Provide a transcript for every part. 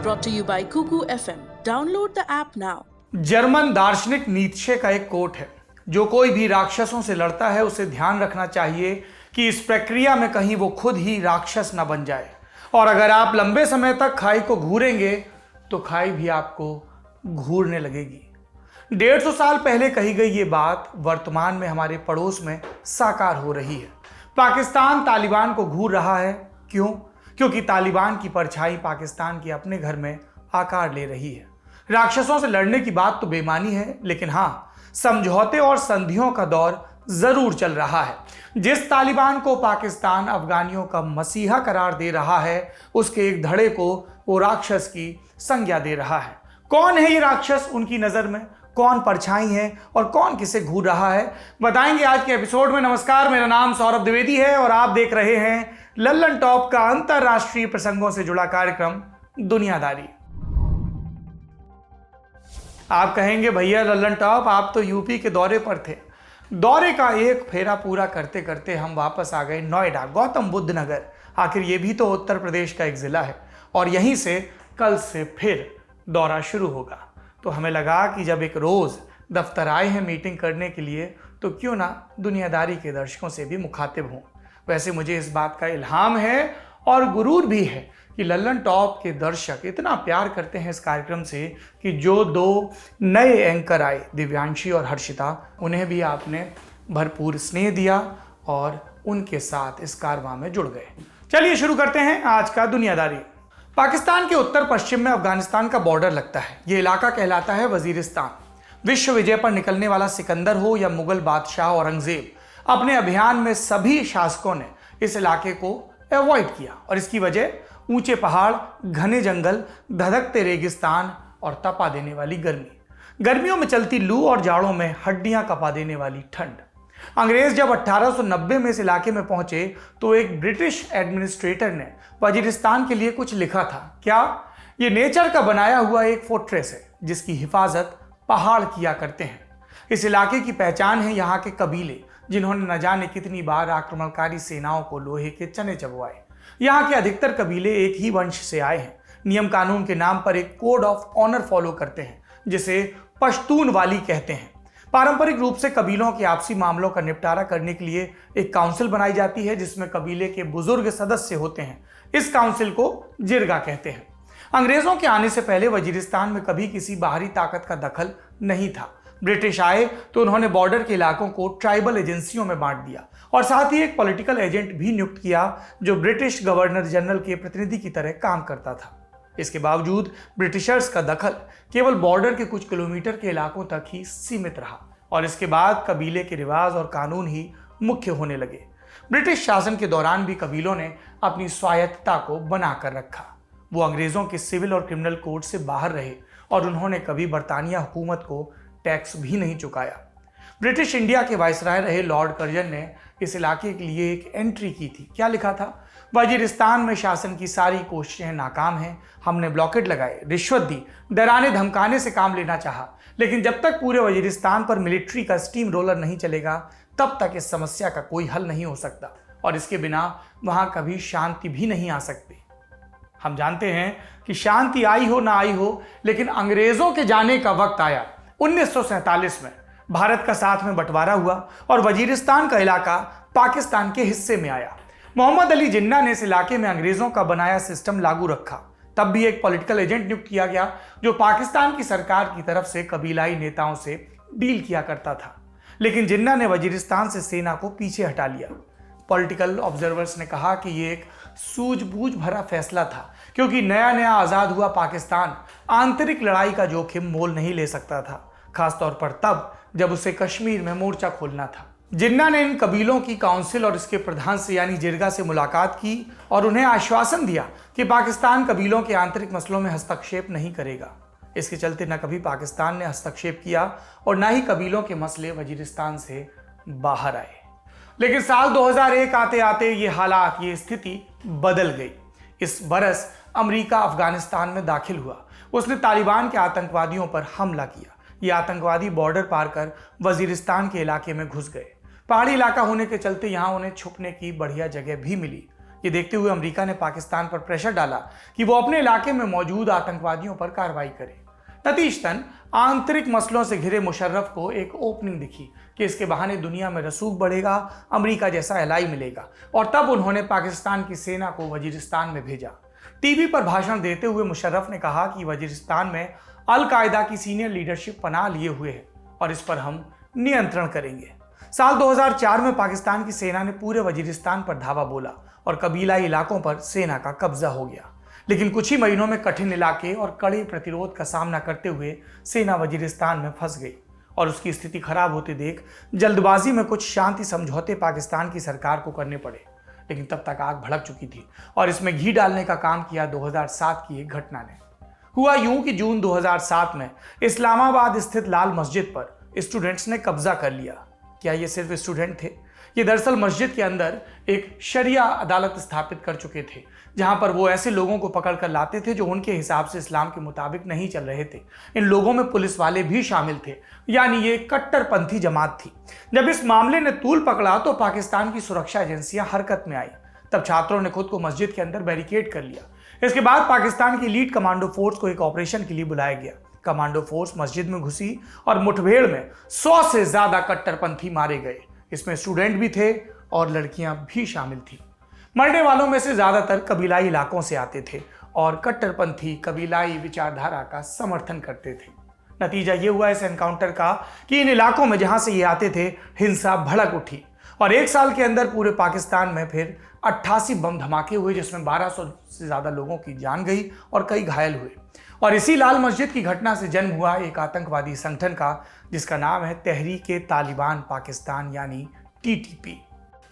Brought to you by Kuku FM. Download the app now. German दार्शनिक Nietzsche का एक coat है, जो कोई भी राक्षसों से लड़ता है उसे ध्यान रखना चाहिए कि इस प्रक्रिया में कहीं वो खुद ही राक्षस न बन जाए। और अगर आप लंबे समय तक खाई को घूरेंगे तो खाई भी आपको घूरने लगेगी। 150 साल पहले कही गई ये बात वर्तमान में हमारे पड़ोस में साकार हो रही है। पाकिस्तान तालिबान को घूर रहा है। क्यों? क्योंकि तालिबान की परछाई पाकिस्तान के अपने घर में आकार ले रही है। राक्षसों से लड़ने की बात तो बेमानी है, लेकिन हाँ, समझौते और संधियों का दौर जरूर चल रहा है। जिस तालिबान को पाकिस्तान अफगानियों का मसीहा करार दे रहा है, उसके एक धड़े को वो राक्षस की संज्ञा दे रहा है। कौन है ये राक्षस उनकी नजर में? कौन परछाई है और कौन किसे घूर रहा है, बताएंगे आज के एपिसोड में। नमस्कार, मेरा नाम सौरभ द्विवेदी है और आप देख रहे हैं लल्लन टॉप का अंतरराष्ट्रीय प्रसंगों से जुड़ा कार्यक्रम दुनियादारी। आप कहेंगे, भैया लल्लन टॉप, आप तो यूपी के दौरे पर थे। दौरे का एक फेरा पूरा करते करते हम वापस आ गए नोएडा, गौतम बुद्ध नगर। आखिर ये भी तो उत्तर प्रदेश का एक जिला है और यहीं से कल से फिर दौरा शुरू होगा। तो हमें लगा कि जब एक रोज दफ्तर आए हैं मीटिंग करने के लिए, तो क्यों ना दुनियादारी के दर्शकों से भी मुखातिब हों। वैसे मुझे इस बात का इल्हाम है और गुरूर भी है कि लल्लन टॉप के दर्शक इतना प्यार करते हैं इस कार्यक्रम से कि जो 2 नए एंकर आए, दिव्यांशी और हर्षिता, उन्हें भी आपने भरपूर स्नेह दिया और उनके साथ इस कारवां में जुड़ गए। चलिए शुरू करते हैं आज का दुनियादारी। पाकिस्तान के उत्तर पश्चिम में अफगानिस्तान का बॉर्डर लगता है। ये इलाका कहलाता है वजीरिस्तान। विश्व विजय पर निकलने वाला सिकंदर हो या मुगल बादशाह औरंगजेब, अपने अभियान में सभी शासकों ने इस इलाके को अवॉइड किया और इसकी वजह ऊंचे पहाड़, घने जंगल, धधकते रेगिस्तान और तपा देने वाली गर्मी, गर्मियों में चलती लू और जाड़ों में हड्डियां कपा देने वाली ठंड। अंग्रेज जब 1890 में इस इलाके में पहुंचे तो एक ब्रिटिश एडमिनिस्ट्रेटर ने वजीरिस्तान के लिए कुछ लिखा था। क्या? ये नेचर का बनाया हुआ एक फोर्ट्रेस है जिसकी हिफाजत पहाड़ किया करते हैं। इस इलाके की पहचान है यहाँ के कबीले, जिन्होंने न जाने कितनी बार आक्रमणकारी सेनाओं को लोहे के चने चबवाए। यहाँ के अधिकतर कबीले एक ही वंश से आए हैं। नियम कानून के नाम पर एक कोड ऑफ ऑनर फॉलो करते हैं, जिसे पश्तून वाली कहते हैं। पारंपरिक रूप से कबीलों के आपसी मामलों का निपटारा करने के लिए एक काउंसिल बनाई जाती है, जिसमें कबीले के बुजुर्ग सदस्य होते हैं। इस काउंसिल को जिरगा कहते हैं। अंग्रेजों के आने से पहले वजीरिस्तान में कभी किसी बाहरी ताकत का दखल नहीं था। ब्रिटिश आए तो उन्होंने बॉर्डर के इलाकों को ट्राइबल एजेंसियों में बांट दिया और साथ ही एक पॉलिटिकल एजेंट भी नियुक्त किया, जो ब्रिटिश गवर्नर जनरल के प्रतिनिधि की तरह काम करता था। इसके बावजूद ब्रिटिशर्स का दखल केवल बॉर्डर के कुछ किलोमीटर के इलाकों तक ही सीमित रहा और इसके बाद कबीले के रिवाज और कानून ही मुख्य होने लगे। ब्रिटिश शासन के दौरान भी कबीलों ने अपनी स्वायत्तता को बनाकर रखा। वो अंग्रेजों के सिविल और क्रिमिनल कोड से बाहर रहे और उन्होंने कभी बरतानिया हुकूमत को टैक्स भी नहीं चुकाया। ब्रिटिश इंडिया के वायसराय रहे लॉर्ड कर्जन ने इस इलाके के लिए एक एंट्री की थी। क्या लिखा था? वजीरिस्तान में शासन की सारी कोशिशें नाकाम हैं। हमने ब्लॉकेट लगाए, रिश्वत दी, डराने धमकाने से काम लेना चाहा, लेकिन जब तक पूरे वजीरिस्तान पर मिलिट्री का स्टीम रोलर नहीं चलेगा, तब तक इस समस्या का कोई हल नहीं हो सकता और इसके बिना वहां कभी शांति भी नहीं आ सकती। हम जानते हैं कि शांति आई हो ना आई हो, लेकिन अंग्रेजों के जाने का वक्त आया। 1947 में भारत का साथ में बंटवारा हुआ और वजीरिस्तान का इलाका पाकिस्तान के हिस्से में आया। मोहम्मद अली जिन्ना ने इस इलाके में अंग्रेजों का बनाया सिस्टम लागू रखा। तब भी एक पॉलिटिकल एजेंट नियुक्त किया गया, जो पाकिस्तान की सरकार की तरफ से कबीलाई नेताओं से डील किया करता था। लेकिन जिन्ना ने वजीरिस्तान से सेना को पीछे हटा लिया। पॉलिटिकल ऑब्जर्वर्स ने कहा कि ये एक सूझबूझ भरा फैसला था, क्योंकि नया नया आज़ाद हुआ पाकिस्तान आंतरिक लड़ाई का जोखिम मोल नहीं ले सकता था, खासतौर पर तब जब उसे कश्मीर में मोर्चा खोलना था। जिन्ना ने इन कबीलों की काउंसिल और इसके प्रधान से यानी जिरगा से मुलाकात की और उन्हें आश्वासन दिया कि पाकिस्तान कबीलों के आंतरिक मसलों में हस्तक्षेप नहीं करेगा। इसके चलते न कभी पाकिस्तान ने हस्तक्षेप किया और न ही कबीलों के मसले वजीरिस्तान से बाहर आए। लेकिन साल 2001 आते आते ये हालात, ये स्थिति बदल गई। इस बरस अमेरिका अफगानिस्तान में दाखिल हुआ। उसने तालिबान के आतंकवादियों पर हमला किया। ये आतंकवादी बॉर्डर पार कर वजीरिस्तान के इलाके में घुस गए। पहाड़ी इलाका होने के चलते यहाँ उन्हें छुपने की बढ़िया जगह भी मिली। ये देखते हुए अमेरिका ने पाकिस्तान पर प्रेशर डाला कि वो अपने इलाके में मौजूद आतंकवादियों पर कार्रवाई करे। नतीजतन आंतरिक मसलों से घिरे मुशर्रफ को एक ओपनिंग दिखी कि इसके बहाने दुनिया में रसूख बढ़ेगा, अमेरिका जैसा एलाई मिलेगा, और तब उन्होंने पाकिस्तान की सेना को वजीरिस्तान में भेजा। टीवी पर भाषण देते हुए मुशर्रफ ने कहा कि वजीरिस्तान में अल-कायदा की सीनियर लीडरशिप पनाह लिए हुए है और इस पर हम नियंत्रण करेंगे। साल 2004 में पाकिस्तान की सेना ने पूरे वजीरिस्तान पर धावा बोला और कबीलाई इलाकों पर सेना का कब्जा हो गया। लेकिन कुछ ही महीनों में कठिन इलाके और कड़े प्रतिरोध का सामना करते हुए सेना वजीरिस्तान में फंस गई और उसकी स्थिति खराब होते देख जल्दबाजी में कुछ शांति समझौते पाकिस्तान की सरकार को करने पड़े। लेकिन तब तक आग भड़क चुकी थी और इसमें घी डालने का काम किया 2007 की एक घटना ने। हुआ यूं कि जून 2007 में इस्लामाबाद स्थित लाल मस्जिद पर स्टूडेंट्स ने कब्जा कर लिया। क्या ये सिर्फ स्टूडेंट थे? ये दरअसल मस्जिद के अंदर एक शरिया अदालत स्थापित कर चुके थे, जहां पर वो ऐसे लोगों को पकड़ कर लाते थे जो उनके हिसाब से इस्लाम के मुताबिक नहीं चल रहे थे। इन लोगों में पुलिस वाले भी शामिल थे, यानी ये कट्टरपंथी जमात थी। जब इस मामले ने तूल पकड़ा तो पाकिस्तान की सुरक्षा एजेंसियां हरकत में आई। तब छात्रों ने खुद को मस्जिद के अंदर बैरिकेड कर लिया। इसके बाद पाकिस्तान की लीड कमांडो फोर्स को एक ऑपरेशन के लिए बुलाया गया। कमांडो फोर्स मस्जिद में घुसी और मुठभेड़ में 100 से ज्यादा कट्टरपंथी मारे गए। इसमें स्टूडेंट भी थे और लड़कियां भी शामिल थी। मरने वालों में से ज्यादातर कबीलाई इलाकों से आते थे और कट्टरपंथी कबीलाई विचारधारा का समर्थन करते थे। नतीजा ये हुआ इस एनकाउंटर का कि इन इलाकों में जहां से ये आते थे हिंसा भड़क उठी और एक साल के अंदर पूरे पाकिस्तान में फिर 88 बम धमाके हुए, जिसमें 1200 से ज्यादा लोगों की जान गई और कई घायल हुए। और इसी लाल मस्जिद की घटना से जन्म हुआ एक आतंकवादी संगठन का, जिसका नाम है तहरीक-ए-तालिबान पाकिस्तान यानी टीटीपी।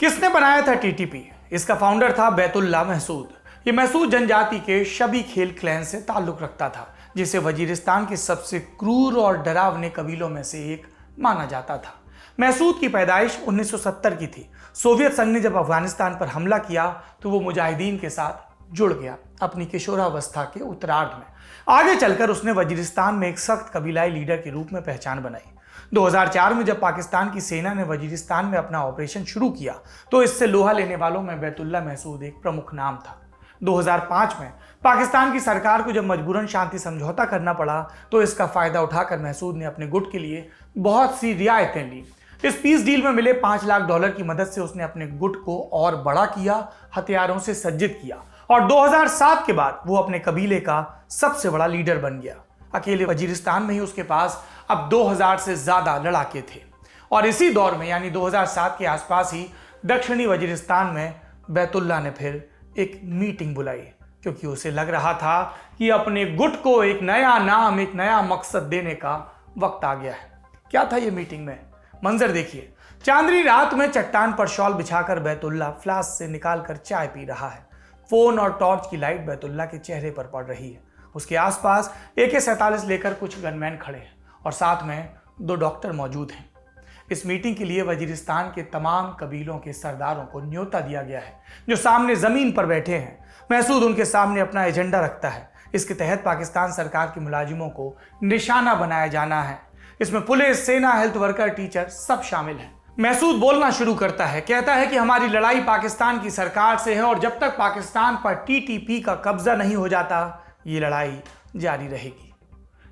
किसने बनाया था टीटीपी? इसका फाउंडर था बैतुल्ला महसूद। ये महसूद जनजाति के शबी खेल क्लैन से ताल्लुक रखता था, जिसे वजीरिस्तान के सबसे क्रूर और डरावने कबीलों में से एक माना जाता था। महसूद की पैदाइश 1970 की थी। सोवियत संघ ने जब अफगानिस्तान पर हमला किया तो वो मुजाहिदीन के साथ जुड़ गया अपनी किशोरावस्था के उत्तरार्ध में। आगे चलकर उसने वजीरिस्तान में एक सख्त कबीलाई लीडर के रूप में पहचान बनाई। 2004 में जब पाकिस्तान की सेना ने वजीरिस्तान में अपना ऑपरेशन शुरू किया तो इससे लोहा लेने वालों में बैतुल्ला महसूद एक प्रमुख नाम था। 2005 में पाकिस्तान की सरकार को जब मजबूरन शांति समझौता करना पड़ा तो इसका फायदा उठाकर महसूद ने अपने गुट के लिए बहुत सी रियायतें ली। इस पीस डील में मिले $5 लाख की मदद से उसने अपने गुट को और बड़ा किया, हथियारों से सज्जित किया और 2007 के बाद वो अपने कबीले का सबसे बड़ा लीडर बन गया। अकेले वजीरिस्तान में ही उसके पास अब 2000 से ज्यादा लड़ाके थे और इसी दौर में यानी 2007 के आसपास ही दक्षिणी वजीरिस्तान में बैतुल्ला ने फिर एक मीटिंग बुलाई, क्योंकि उसे लग रहा था कि अपने गुट को एक नया नाम, एक नया मकसद देने का वक्त आ गया है। क्या था ये मीटिंग में? मंजर देखिए। चांदनी रात में चट्टान पर शॉल बिछाकर बैतुल्ला फ्लास्क से निकालकर चाय पी रहा है। फोन और टॉर्च की लाइट बैतुल्ला के चेहरे पर पड़ रही है। उसके आसपास AK-47 लेकर कुछ गनमैन खड़े हैं और साथ में 2 डॉक्टर मौजूद हैं। इस मीटिंग के लिए वजीरिस्तान के तमाम कबीलों के सरदारों को न्योता दिया गया है, जो सामने जमीन पर बैठे हैं। महसूद उनके सामने अपना एजेंडा रखता है। इसके तहत पाकिस्तान सरकार के मुलाजिमों को निशाना बनाया जाना है। इसमें पुलिस, सेना, हेल्थ वर्कर, टीचर सब शामिल हैं। महसूद बोलना शुरू करता है, कहता है कि हमारी लड़ाई पाकिस्तान की सरकार से है और जब तक पाकिस्तान पर टीटीपी का कब्जा नहीं हो जाता ये लड़ाई जारी रहेगी।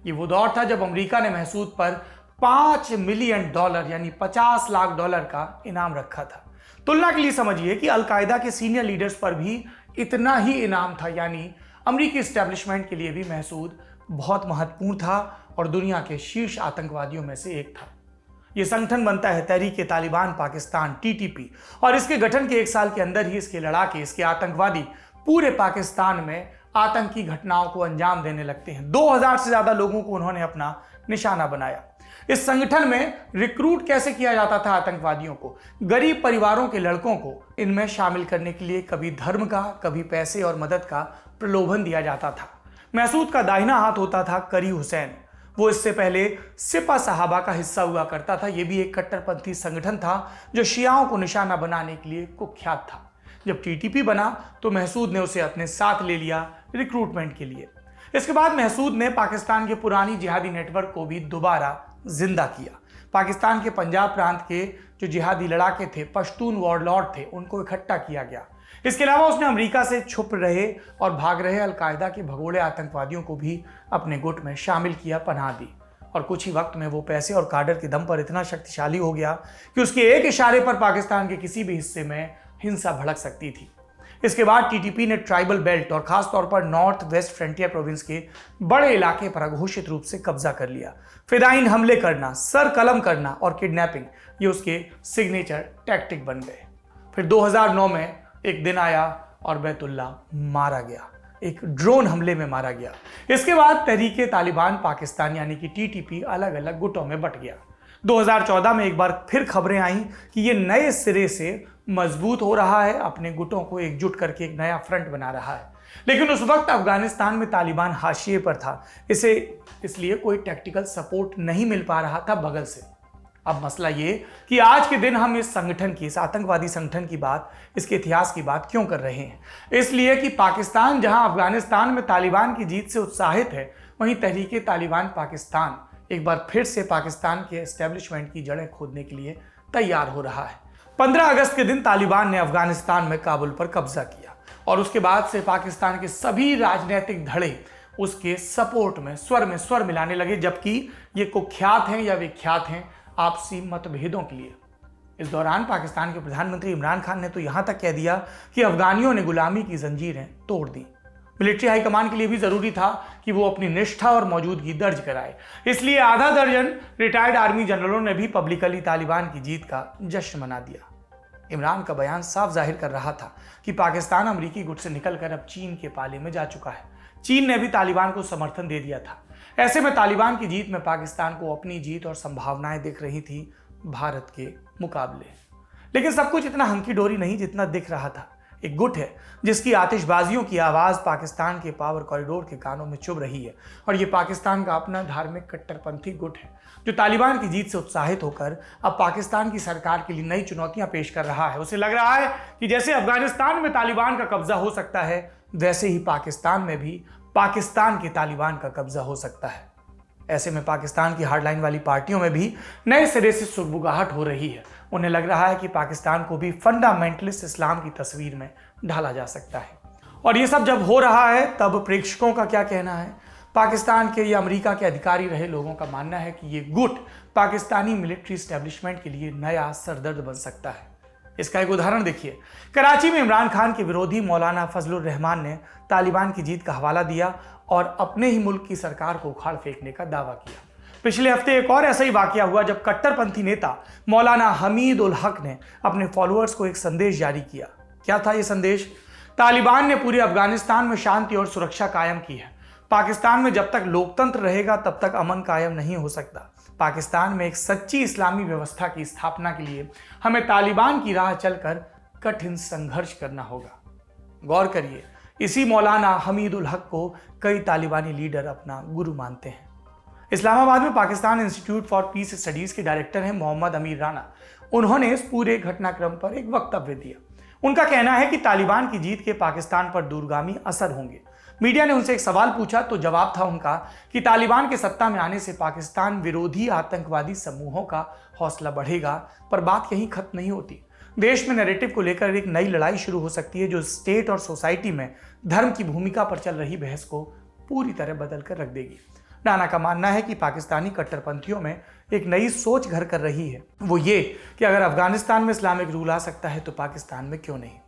ये वो दौर था जब अमेरिका ने महसूद पर $5 मिलियन यानी $50 लाख का इनाम रखा था। तुलना के लिए समझिए कि अल-कायदा के सीनियर लीडर्स पर भी इतना ही इनाम था, यानी अमेरिकी एस्टेब्लिशमेंट के लिए भी महसूद बहुत महत्वपूर्ण था और दुनिया के शीर्ष आतंकवादियों में से एक था। ये संगठन बनता है तहरीक-ए-तालिबान पाकिस्तान टीटीपी और इसके गठन के 1 साल के अंदर ही इसके लड़ाके, इसके आतंकवादी पूरे पाकिस्तान में आतंकी घटनाओं को अंजाम देने लगते हैं। 2000 से ज्यादा लोगों को उन्होंने अपना निशाना बनाया। इस संगठन में रिक्रूट कैसे किया जाता था आतंकवादियों को? गरीब परिवारों के लड़कों को इनमें शामिल करने के लिए कभी धर्म का, कभी पैसे और मदद का प्रलोभन दिया जाता था। महसूद का दाहिना हाथ होता था करी हुसैन। वो इससे पहले सिपा सहाबा का हिस्सा हुआ करता था। ये भी एक कट्टरपंथी संगठन था जो शियाओं को निशाना बनाने के लिए कुख्यात था। जब टीटीपी बना तो महसूद ने उसे अपने साथ ले लिया रिक्रूटमेंट के लिए। इसके बाद महसूद ने पाकिस्तान के पुरानी जिहादी नेटवर्क को भी दोबारा जिंदा किया। पाकिस्तान के पंजाब प्रांत के जो जिहादी लड़ाके थे, पश्तून वॉरलॉर्ड थे, उनको इकट्ठा किया गया। इसके अलावा उसने अमेरिका से छुप रहे और भाग रहे अलकायदा के भगोड़े आतंकवादियों को भी अपने गुट में शामिल किया, पनाह दी। और कुछ ही वक्त में वो पैसे और काडर के दम पर इतना शक्तिशाली हो गया कि उसके एक इशारे पर पाकिस्तान के किसी भी हिस्से में हिंसा भड़क सकती थी। इसके बाद टीटीपी ने ट्राइबल बेल्ट और खासतौर पर नॉर्थ वेस्ट फ्रंटियर प्रोविंस के बड़े इलाके पर अघोषित रूप से कब्जा कर लिया। फिदायीन हमले करना, सर कलम करना और किडनैपिंग, ये उसके सिग्नेचर टैक्टिक बन गए। फिर 2009 में एक दिन आया और बैतुल्ला मारा गया, एक ड्रोन हमले में मारा गया। इसके बाद तहरीके तालिबान पाकिस्तान यानी कि टीटीपी अलग अलग गुटों में बंट गया। 2014 में एक बार फिर खबरें आईं कि ये नए सिरे से मजबूत हो रहा है, अपने गुटों को एकजुट करके एक नया फ्रंट बना रहा है। लेकिन उस वक्त अफगानिस्तान में तालिबान हाशिए पर था, इसलिए कोई टैक्टिकल सपोर्ट नहीं मिल पा रहा था बगल से। अब मसला ये कि आज के दिन हम इस संगठन की, इस आतंकवादी संगठन की बात, इसके इतिहास की बात क्यों कर रहे हैं? इसलिए कि पाकिस्तान जहां अफगानिस्तान में तालिबान की जीत से उत्साहित है, वहीं तहरीके तालिबान पाकिस्तान एक बार फिर से पाकिस्तान के एस्टेब्लिशमेंट की जड़ें खोदने के लिए तैयार हो रहा है। 15 अगस्त के दिन तालिबान ने अफगानिस्तान में काबुल पर कब्जा किया और उसके बाद से पाकिस्तान के सभी राजनीतिक धड़े उसके सपोर्ट में स्वर मिलाने लगे, जबकि ये कुख्यात हैं या विख्यात हैं आपसी मतभेदों के लिए। इस दौरान पाकिस्तान के प्रधानमंत्री इमरान खान ने तो यहां तक कह दिया कि अफगानियों ने गुलामी की जंजीरें तोड़ दी। मिलिट्री हाईकमान के लिए भी जरूरी था कि वो अपनी निष्ठा और मौजूदगी दर्ज कराए। इसलिए आधा दर्जन रिटायर्ड आर्मी जनरलों ने भी पब्लिकली तालिबान की जीत का जश्न मना दिया। इमरान का बयान साफ जाहिर कर रहा था कि पाकिस्तान अमेरिकी गुट से निकलकर अब चीन के पाले में जा चुका है। चीन ने भी तालिबान को समर्थन दे दिया था। ऐसे में तालिबान की जीत में पाकिस्तान को अपनी जीत और संभावनाएं दिख रही थी भारत के मुकाबले। लेकिन सब कुछ इतना हंकी डोरी नहीं जितना दिख रहा था। एक गुट है जिसकी आतिशबाजियों की आवाज पाकिस्तान के पावर कॉरिडोर के कानों में चुभ रही है, और ये पाकिस्तान का अपना धार्मिक कट्टरपंथी गुट है जो तालिबान की जीत से उत्साहित होकर अब पाकिस्तान की सरकार के लिए नई चुनौतियां पेश कर रहा है। उसे लग रहा है कि जैसे अफगानिस्तान में तालिबान का कब्जा हो सकता है, वैसे ही पाकिस्तान में भी पाकिस्तान के तालिबान का कब्जा हो सकता है। ऐसे में पाकिस्तान की हार्डलाइन वाली पार्टियों में भी नए सिरे से सुगबुगाहट हो रही है। उन्हें लग रहा है कि पाकिस्तान को भी फंडामेंटलिस्ट इस्लाम की तस्वीर में ढाला जा सकता है। और ये सब जब हो रहा है, तब प्रेक्षकों का क्या कहना है? पाकिस्तान के या अमेरिका के अधिकारी रहे लोगों का मानना है कि ये गुट पाकिस्तानी मिलिट्री एस्टेब्लिशमेंट के लिए नया सरदर्द बन सकता है। इसका एक उदाहरण देखिए। कराची में इमरान खान के विरोधी मौलाना फजलुर रहमान ने तालिबान की जीत का हवाला दिया और अपने ही मुल्क की सरकार को उखाड़ फेंकने का दावा किया। पिछले हफ्ते एक और ऐसा ही वाकया हुआ जब कट्टरपंथी नेता मौलाना हमीद उल हक ने अपने फॉलोअर्स को एक संदेश जारी किया। क्या था ये संदेश? तालिबान ने पूरे अफगानिस्तान में शांति और सुरक्षा कायम की है। पाकिस्तान में जब तक लोकतंत्र रहेगा तब तक अमन कायम नहीं हो सकता। पाकिस्तान में एक सच्ची इस्लामी व्यवस्था की स्थापना के लिए हमें तालिबान की राह चलकर कठिन संघर्ष करना होगा। गौर करिए, इसी मौलाना हमीद उल हक को कई तालिबानी लीडर अपना गुरु मानते हैं। इस्लामाबाद में Pakistan institute for piece studies के डायरेक्टर हैं मोहम्मद अमीर राना। उन्होंने इस पूरे घटनाक्रम पर एक वक्तव्य दिया। उनका कहना है कि तालिबान की जीत के पाकिस्तान पर दूरगामी असर होंगे। मीडिया ने उनसे एक सवाल पूछा तो जवाब था उनका कि तालिबान के सत्ता में आने से पाकिस्तान विरोधी आतंकवादी समूहों का हौसला बढ़ेगा। पर बात यहीं खत्म नहीं होती। देश में नैरेटिव को लेकर एक नई लड़ाई शुरू हो सकती है जो स्टेट और सोसाइटी में धर्म की भूमिका पर चल रही बहस को पूरी तरह बदल कर रख देगी। राना का मानना है कि पाकिस्तानी कट्टरपंथियों में एक नई सोच घर कर रही है। वो ये कि अगर अफगानिस्तान में इस्लामिक रूल आ सकता है तो पाकिस्तान में क्यों नहीं।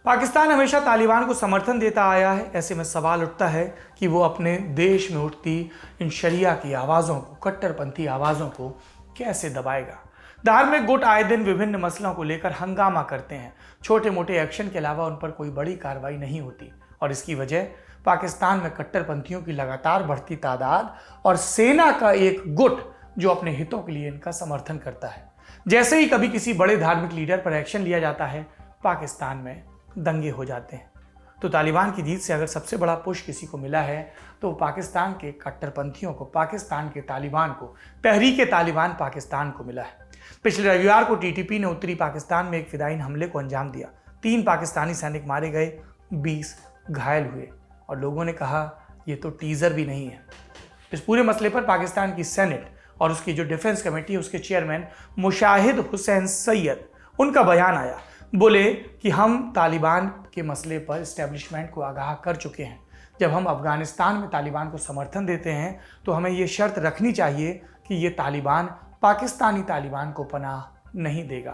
पाकिस्तान हमेशा तालिबान को समर्थन देता आया है। ऐसे में सवाल उठता है कि वो अपने देश में उठती इन शरिया की आवाज़ों को, कट्टरपंथी आवाज़ों को कैसे दबाएगा। धार्मिक गुट आए दिन विभिन्न मसलों को लेकर हंगामा करते हैं। छोटे मोटे एक्शन के अलावा उन पर कोई बड़ी कार्रवाई नहीं होती और इसकी वजह पाकिस्तान में कट्टरपंथियों की लगातार बढ़ती तादाद और सेना का एक गुट जो अपने हितों के लिए इनका समर्थन करता है। जैसे ही कभी किसी बड़े धार्मिक लीडर पर एक्शन लिया जाता है, पाकिस्तान में दंगे हो जाते हैं। तो तालिबान की जीत से अगर सबसे बड़ा पुश किसी को मिला है तो पाकिस्तान के कट्टरपंथियों को, पाकिस्तान के तालिबान को, तहरीके तालिबान पाकिस्तान को मिला है। पिछले रविवार को टीटीपी ने उत्तरी पाकिस्तान में एक फिदायीन हमले को अंजाम दिया। 3 पाकिस्तानी सैनिक मारे गए, 20 घायल हुए और लोगों ने कहा यह तो टीजर भी नहीं है। इस पूरे मसले पर पाकिस्तान की सेनेट और उसकी जो डिफेंस कमेटी है उसके चेयरमैन मुशाहिद हुसैन सैयद, उनका बयान आया। बोले कि हम तालिबान के मसले पर इस्टेब्लिशमेंट को आगाह कर चुके हैं। जब हम अफगानिस्तान में तालिबान को समर्थन देते हैं तो हमें ये शर्त रखनी चाहिए कि ये तालिबान पाकिस्तानी तालिबान को पनाह नहीं देगा।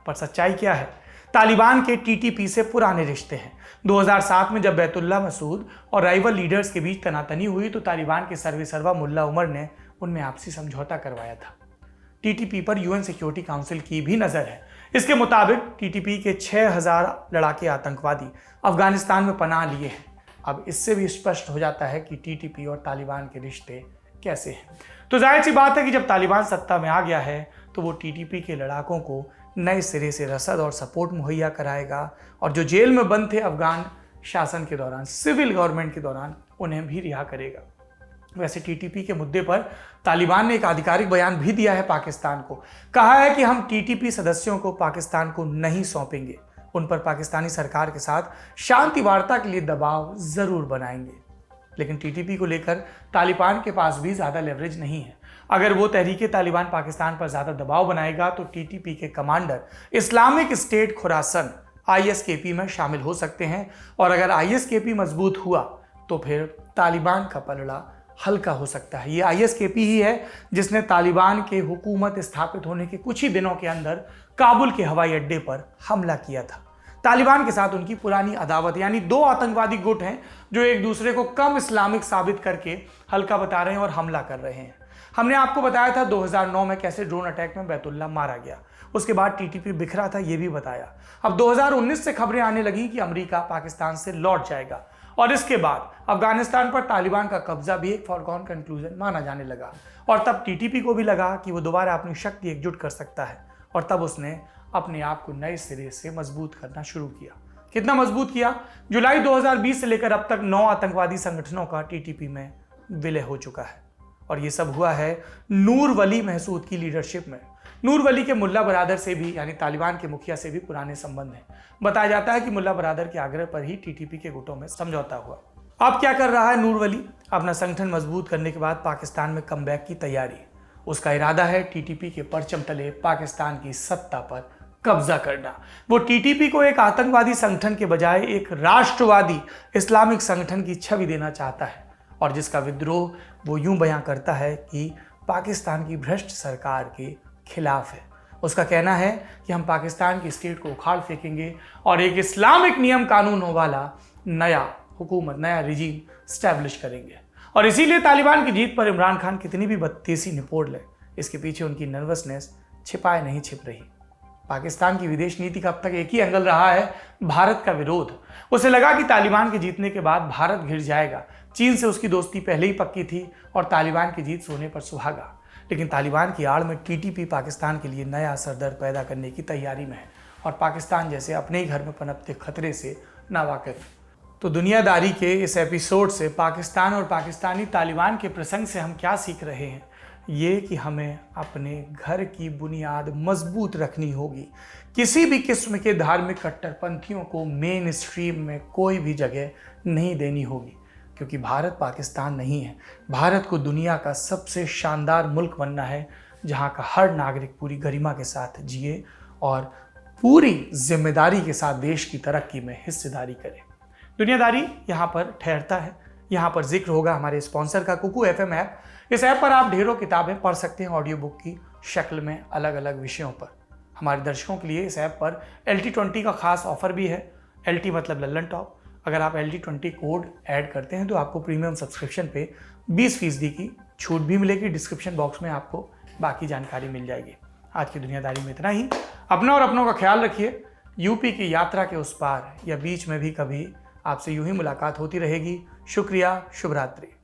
पर सच्चाई क्या है? तालिबान के टीटीपी से पुराने रिश्ते हैं। 2007 में जब बैतुल्ला मसूद और राइवल लीडर्स के बीच तनातनी हुई तो तालिबान के सर्वेसर्वा मुल्ला उमर ने उनमें आपसी समझौता करवाया था। टीटीपी पर यूएन सिक्योरिटी काउंसिल की भी नज़र है। इसके मुताबिक टीटीपी के 6000 लड़ाके आतंकवादी अफगानिस्तान में पनाह लिए हैं। अब इससे भी स्पष्ट हो जाता है कि टीटीपी और तालिबान के रिश्ते कैसे हैं। तो जाहिर सी बात है कि जब तालिबान सत्ता में आ गया है तो वो टीटीपी के लड़ाकों को नए सिरे से रसद और सपोर्ट मुहैया कराएगा और जो जेल में बंद थे अफगान शासन के दौरान, सिविल गवर्नमेंट के दौरान, उन्हें भी रिहा करेगा। वैसे टीटीपी के मुद्दे पर तालिबान ने एक आधिकारिक बयान भी दिया है पाकिस्तान को। कहा है कि हम टीटीपी सदस्यों को पाकिस्तान को नहीं सौंपेंगे, उन पर पाकिस्तानी सरकार के साथ शांति वार्ता के लिए दबाव जरूर बनाएंगे। लेकिन टीटीपी को लेकर तालिबान के पास भी ज़्यादा लेवरेज नहीं है। अगर वो तहरीके तालिबान पाकिस्तान पर ज़्यादा दबाव बनाएगा तो टीटीपी के commander Islamic state Khurasan ISKP में शामिल हो सकते हैं और अगर ISKP मजबूत हुआ तो फिर तालिबान का पलड़ा हल्का हो सकता है। ये ISKP ही है जिसने तालिबान के हुकूमत स्थापित होने के कुछ ही दिनों के अंदर काबुल के हवाई अड्डे पर हमला किया था। तालिबान के साथ उनकी पुरानी अदावत, यानी दो आतंकवादी गुट हैं जो एक दूसरे को कम इस्लामिक साबित करके हल्का बता रहे हैं और हमला कर रहे हैं। हमने आपको बताया था 2009 में कैसे ड्रोन अटैक में बैतुल्ला मारा गया, उसके बाद टीटीपी बिखरा था, ये भी बताया। अब 2019 से खबरें आने लगी कि अमेरिका पाकिस्तान से लौट जाएगा और इसके बाद अफगानिस्तान पर तालिबान का कब्जा भी एक फॉरगॉन कंक्लूजन माना जाने लगा और तब टीटीपी को भी लगा कि वो दोबारा अपनी शक्ति एकजुट कर सकता है और तब उसने अपने आप को नए सिरे से मजबूत करना शुरू किया। कितना मजबूत किया? जुलाई 2020 से लेकर अब तक 9 आतंकवादी संगठनों का टीटीपी में विलय हो चुका है और ये सब हुआ है नूर वली महसूद की लीडरशिप में। नूर वली के मुल्ला बरादर से भी, यानी तालिबान के मुखिया से भी पुराने संबंध हैं। बताया जाता है कि मुल्ला बरादर के आग्रह पर ही टीटीपी के गुटों में समझौता हुआ। अब क्या कर रहा है नूर वली? अपना संगठन मजबूत करने के बाद पाकिस्तान में कमबैक की तैयारी। उसका इरादा है टीटीपी के परचम तले पाकिस्तान की सत्ता पर कब्जा करना। वो टीटीपी को एक आतंकवादी संगठन के बजाय एक राष्ट्रवादी इस्लामिक संगठन की छवि देना चाहता है और जिसका विद्रोह वो यूं बयां करता है कि पाकिस्तान की भ्रष्ट सरकार के खिलाफ है। उसका कहना है कि हम पाकिस्तान की स्टेट को उखाड़ फेंकेंगे और एक इस्लामिक नियम कानूनों वाला नया हुकूमत, नया रिजीम स्टैब्लिश करेंगे। और इसीलिए तालिबान की जीत पर इमरान खान कितनी भी बदतेसी निपोड़ ले, इसके पीछे उनकी नर्वसनेस छिपाए नहीं छिप रही। पाकिस्तान की विदेश नीति का अब तक एक ही एंगल रहा है, भारत का विरोध। उसे लगा कि तालिबान के जीतने के बाद भारत घिर जाएगा। चीन से उसकी दोस्ती पहले ही पक्की थी और तालिबान की जीत सोने पर सुहागा। लेकिन तालिबान की आड़ में टीटीपी पाकिस्तान के लिए नया सरदर्द पैदा करने की तैयारी में है और पाकिस्तान जैसे अपने ही घर में पनपते खतरे से नावाकिफ। तो दुनियादारी के इस एपिसोड से पाकिस्तान और पाकिस्तानी तालिबान के प्रसंग से हम क्या सीख रहे हैं? ये कि हमें अपने घर की बुनियाद मजबूत रखनी होगी। किसी भी किस्म के धार्मिक कट्टरपंथियों को मेन स्ट्रीम में कोई भी जगह नहीं देनी होगी, क्योंकि भारत पाकिस्तान नहीं है। भारत को दुनिया का सबसे शानदार मुल्क बनना है, जहाँ का हर नागरिक पूरी गरिमा के साथ जिए और पूरी जिम्मेदारी के साथ देश की तरक्की में हिस्सेदारी करे। दुनियादारी यहाँ पर ठहरता है। यहाँ पर जिक्र होगा हमारे स्पॉन्सर का, कुकू FM ऐप। इस ऐप पर आप ढेरों किताबें पढ़ सकते हैं ऑडियो बुक की शक्ल में अलग अलग विषयों पर। हमारे दर्शकों के लिए इस ऐप पर LT20 का खास ऑफर भी है। LT मतलब लल्लन टॉप। अगर आप LT20 कोड ऐड करते हैं तो आपको प्रीमियम सब्सक्रिप्शन पे 20% की छूट भी मिलेगी। डिस्क्रिप्शन बॉक्स में आपको बाकी जानकारी मिल जाएगी। आज की दुनियादारी में इतना ही। अपना और अपनों का ख्याल रखिए। यूपी की यात्रा के उस पार या बीच में भी कभी आपसे यूं ही मुलाकात होती रहेगी। शुक्रिया, शुभ रात्रि।